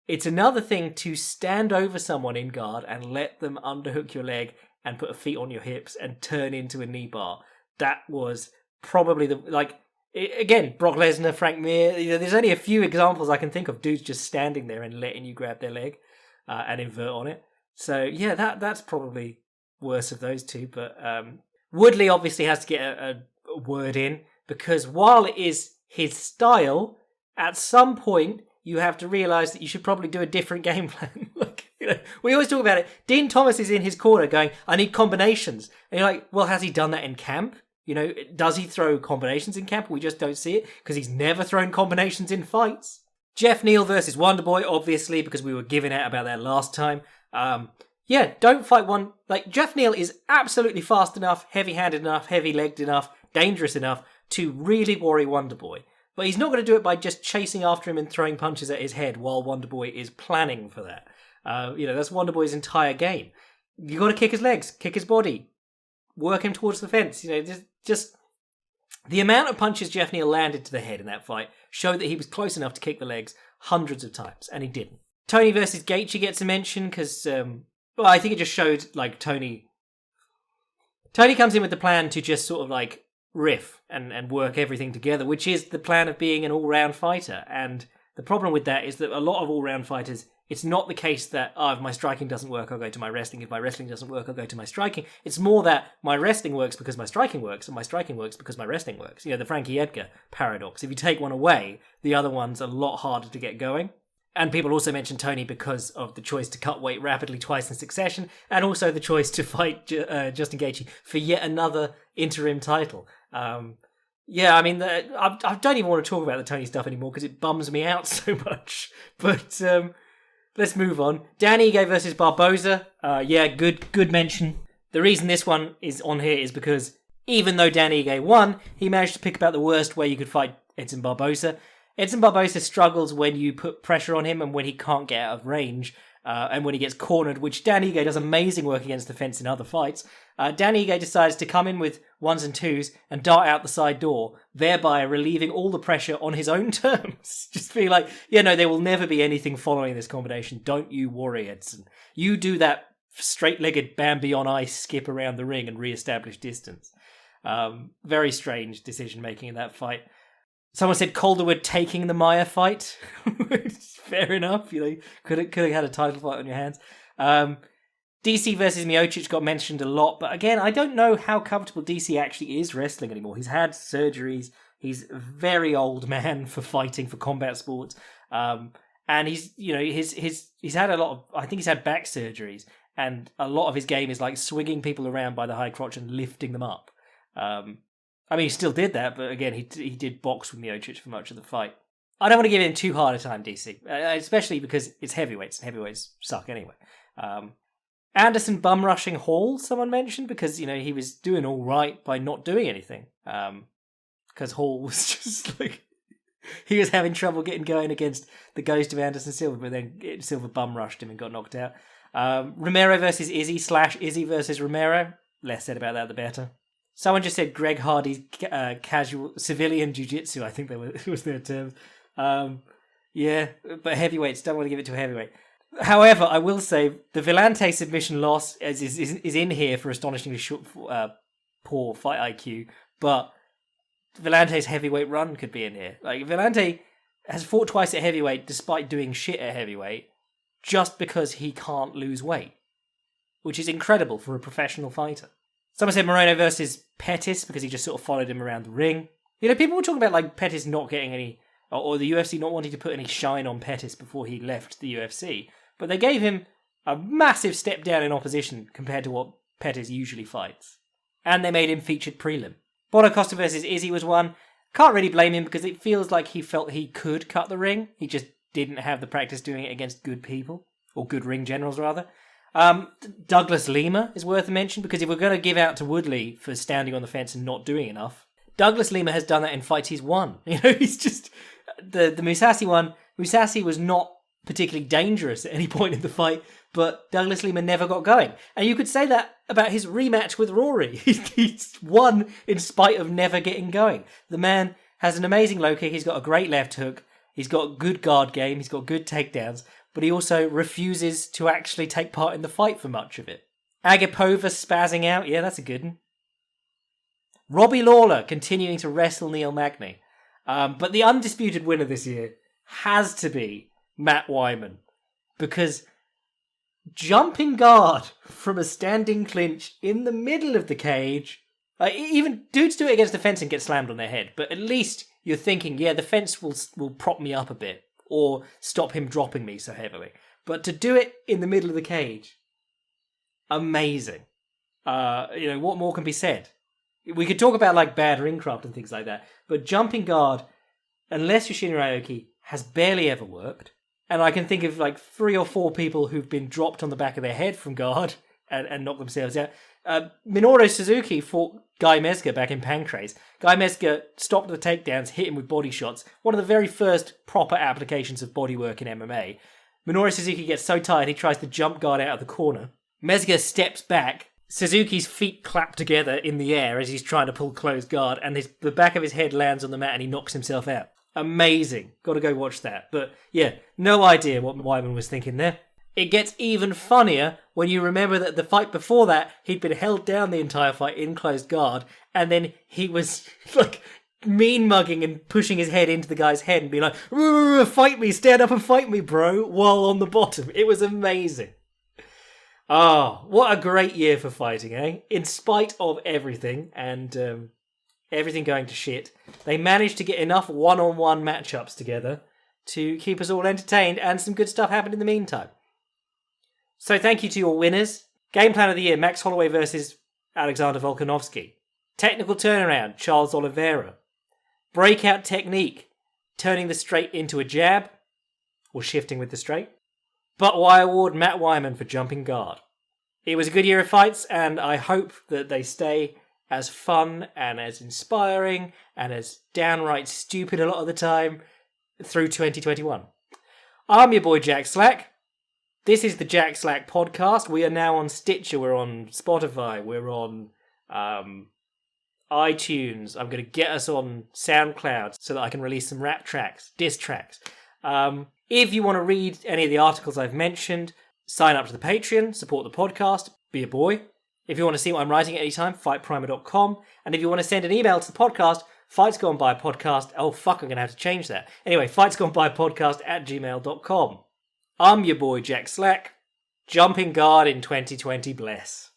It's another thing to stand over someone in guard and let them underhook your leg and put a feet on your hips and turn into a knee bar. That was probably Again, Brock Lesnar, Frank Mir. There's only a few examples I can think of. Dudes just standing there and letting you grab their leg and invert on it. So yeah, that's probably worse of those two. But Woodley obviously has to get a word in, because while it is his style, at some point you have to realise that you should probably do a different game plan. We always talk about it. Dean Thomas is in his corner going, I need combinations. And you're like, well, has he done that in camp? Does he throw combinations in camp? We just don't see it because he's never thrown combinations in fights. Jeff Neal versus Wonderboy, obviously, because we were giving out about that last time. Don't fight one. Jeff Neal is absolutely fast enough, heavy-handed enough, heavy-legged enough, dangerous enough to really worry Wonderboy. But he's not going to do it by just chasing after him and throwing punches at his head while Wonderboy is planning for that. That's Wonderboy's entire game. You got to kick his legs, kick his body, work him towards the fence. Just the amount of punches Jeff Neal landed to the head in that fight showed that he was close enough to kick the legs hundreds of times, and he didn't. Tony versus Gaethje gets a mention because, I think it just showed Tony comes in with the plan to just sort of riff and work everything together, which is the plan of being an all-round fighter. And the problem with that is that a lot of all-round fighters, it's not the case that, if my striking doesn't work, I'll go to my wrestling. If my wrestling doesn't work, I'll go to my striking. It's more that my wrestling works because my striking works, and my striking works because my wrestling works. The Frankie Edgar paradox. If you take one away, the other one's a lot harder to get going. And people also mention Tony because of the choice to cut weight rapidly twice in succession, and also the choice to fight Justin Gaethje for yet another interim title. I don't even want to talk about the Tony stuff anymore because it bums me out so much. But let's move on. Dan Ige versus Barboza. Good mention. The reason this one is on here is because even though Dan Ige won, he managed to pick about the worst way you could fight Edson Barboza. Edson Barboza struggles when you put pressure on him and when he can't get out of range, and when he gets cornered, which Dan Ige does amazing work against the fence in other fights. Dan Ige decides to come in with ones and twos and dart out the side door, thereby relieving all the pressure on his own terms. Just being like, there will never be anything following this combination. Don't you worry, Edson. You do that straight-legged Bambi on ice skip around the ring and re-establish distance. Very strange decision-making in that fight. Someone said Calderwood taking the Maia fight. Fair enough. Could have had a title fight on your hands. DC versus Miocic got mentioned a lot, but again, I don't know how comfortable DC actually is wrestling anymore. He's had surgeries. He's a very old man for fighting, for combat sports. And he's had a lot of, I think he's had back surgeries, and a lot of his game is swinging people around by the high crotch and lifting them up. He still did that, but again, he did box with Miocic for much of the fight. I don't want to give him too hard a time, DC, especially because it's heavyweights, and heavyweights suck anyway. Anderson bum rushing Hall, someone mentioned, because he was doing all right by not doing anything. Because Hall was just he was having trouble getting going against the ghost of Anderson Silva, but then Silva bum rushed him and got knocked out. Romero versus Izzy / Izzy versus Romero. Less said about that, the better. Someone just said Greg Hardy's casual civilian jiu-jitsu. I think that was their terms. But heavyweights, don't want to give it to a heavyweight. However, I will say the Villante submission loss is in here for astonishingly short, poor fight IQ, but Villante's heavyweight run could be in here. Villante has fought twice at heavyweight despite doing shit at heavyweight just because he can't lose weight, which is incredible for a professional fighter. Someone said Moreno versus Pettis because he just sort of followed him around the ring. People were talking about Pettis not getting any, or the UFC not wanting to put any shine on Pettis before he left the UFC, but they gave him a massive step down in opposition compared to what Pettis usually fights. And they made him featured prelim. Bono Costa versus Izzy was one. Can't really blame him because it feels like he felt he could cut the ring. He just didn't have the practice doing it against good people, or good ring generals rather. Douglas Lima is worth a mention because if we're going to give out to Woodley for standing on the fence and not doing enough, Douglas Lima has done that in fights he's won. He's just the Musashi one. Musashi was not particularly dangerous at any point in the fight, but Douglas Lima never got going. And you could say that about his rematch with Rory. He's won in spite of never getting going. The man has an amazing low kick. He's got a great left hook. He's got good guard game. He's got good takedowns. But he also refuses to actually take part in the fight for much of it. Agapova spazzing out. Yeah, that's a good one. Robbie Lawler continuing to wrestle Neil Magny. But the undisputed winner this year has to be Matt Wyman, because jumping guard from a standing clinch in the middle of the cage, even dudes do it against the fence and get slammed on their head, but at least you're thinking, yeah, the fence will prop me up a bit or stop him dropping me so heavily. But to do it in the middle of the cage, amazing. What more can be said? We could talk about like bad ringcraft and things like that, but jumping guard, unless Yoshinori Aoki, has barely ever worked. And I can think of like 3 or 4 people who've been dropped on the back of their head from guard and knocked themselves out. Minoru Suzuki fought Guy Mezger back in Pancrase. Guy Mezger stopped the takedowns, hit him with body shots. One of the very first proper applications of bodywork in MMA. Minoru Suzuki gets so tired he tries to jump guard out of the corner. Mezger steps back. Suzuki's feet clap together in the air as he's trying to pull closed guard, and the back of his head lands on the mat and he knocks himself out. Amazing. Got to go watch that. But yeah, no idea what Wyman was thinking there. It gets even funnier when you remember that the fight before that, he'd been held down the entire fight in closed guard, and then he was like mean mugging and pushing his head into the guy's head and being like, fight me, stand up and fight me, bro, while on the bottom. It was amazing. Oh, what a great year for fighting, eh? In spite of everything and everything going to shit, they managed to get enough one-on-one matchups together to keep us all entertained, and some good stuff happened in the meantime. So thank you to your winners. Game plan of the year, Max Holloway versus Alexander Volkanovski. Technical turnaround, Charles Oliveira. Breakout technique, turning the straight into a jab, or shifting with the straight. But why award Matt Wyman for jumping guard? It was a good year of fights, and I hope that they stay as fun and as inspiring and as downright stupid a lot of the time through 2021. I'm your boy Jack Slack. This is the Jack Slack podcast. We are now on Stitcher, we're on Spotify, we're on iTunes. I'm going to get us on SoundCloud so that I can release some rap tracks, diss tracks. If you want to read any of the articles I've mentioned, sign up to the Patreon, support the podcast, be a boy. If you want to see what I'm writing at any time, fightprimer.com. And if you want to send an email to the podcast, fightsgonebypodcast. Oh, fuck, I'm going to have to change that. Anyway, fightsgonebypodcast@gmail.com. I'm your boy, Jack Slack. Jumping guard in 2020, bless.